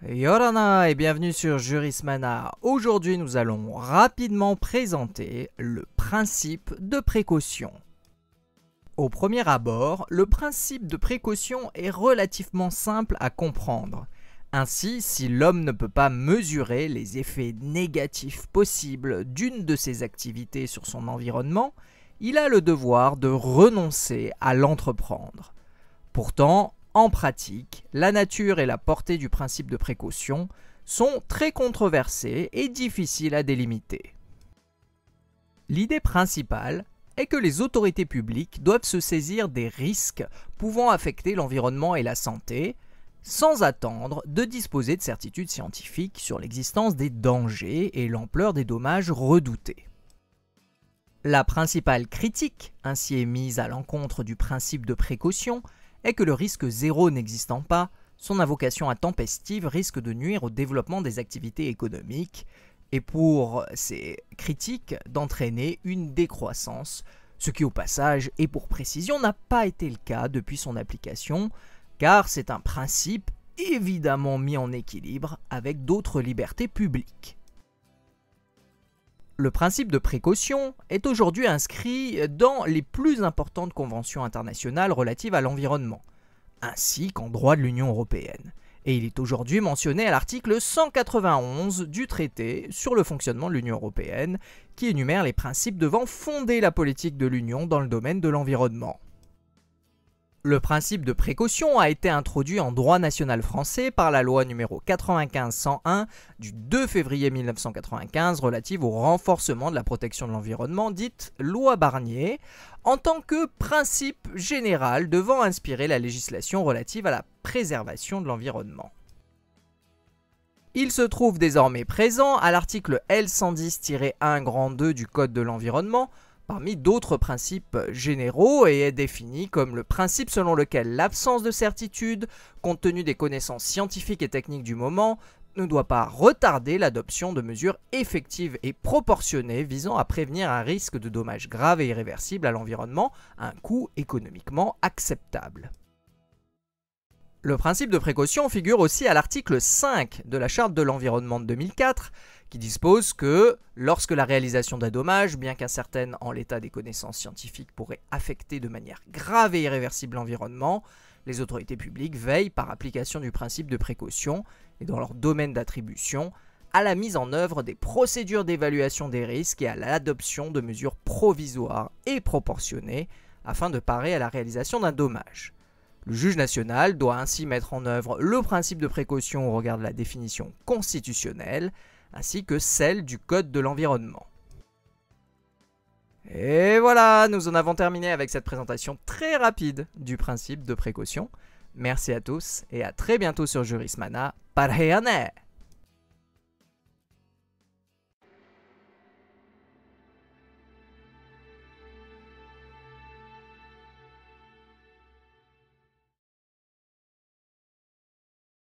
Yorana et bienvenue sur Jurismana. Aujourd'hui, nous allons rapidement présenter le principe de précaution. Au premier abord, le principe de précaution est relativement simple à comprendre. Ainsi, si l'homme ne peut pas mesurer les effets négatifs possibles d'une de ses activités sur son environnement, il a le devoir de renoncer à l'entreprendre. Pourtant, en pratique, la nature et la portée du principe de précaution sont très controversées et difficiles à délimiter. L'idée principale est que les autorités publiques doivent se saisir des risques pouvant affecter l'environnement et la santé, sans attendre de disposer de certitudes scientifiques sur l'existence des dangers et l'ampleur des dommages redoutés. La principale critique ainsi émise à l'encontre du principe de précaution est que le risque zéro n'existant pas, son invocation intempestive risque de nuire au développement des activités économiques et pour ces critiques d'entraîner une décroissance, ce qui au passage et pour précision n'a pas été le cas depuis son application, car c'est un principe évidemment mis en équilibre avec d'autres libertés publiques. Le principe de précaution est aujourd'hui inscrit dans les plus importantes conventions internationales relatives à l'environnement, ainsi qu'en droit de l'Union européenne, et il est aujourd'hui mentionné à l'article 191 du traité sur le fonctionnement de l'Union européenne, qui énumère les principes devant fonder la politique de l'Union dans le domaine de l'environnement. Le principe de précaution a été introduit en droit national français par la loi numéro 95-101 du 2 février 1995 relative au renforcement de la protection de l'environnement, dite loi Barnier, en tant que principe général devant inspirer la législation relative à la préservation de l'environnement. Il se trouve désormais présent à l'article L110-1 du Code de l'environnement, parmi d'autres principes généraux, et est défini comme le principe selon lequel l'absence de certitude, compte tenu des connaissances scientifiques et techniques du moment, ne doit pas retarder l'adoption de mesures effectives et proportionnées visant à prévenir un risque de dommages graves et irréversibles à l'environnement à un coût économiquement acceptable. Le principe de précaution figure aussi à l'article 5 de la Charte de l'environnement de 2004, qui dispose que, lorsque la réalisation d'un dommage, bien qu'incertaine en l'état des connaissances scientifiques, pourrait affecter de manière grave et irréversible l'environnement, les autorités publiques veillent, par application du principe de précaution et dans leur domaine d'attribution, à la mise en œuvre des procédures d'évaluation des risques et à l'adoption de mesures provisoires et proportionnées afin de parer à la réalisation d'un dommage. Le juge national doit ainsi mettre en œuvre le principe de précaution au regard de la définition constitutionnelle, ainsi que celle du Code de l'environnement. Et voilà, nous en avons terminé avec cette présentation très rapide du principe de précaution. Merci à tous et à très bientôt sur Jurismana. Parheyane!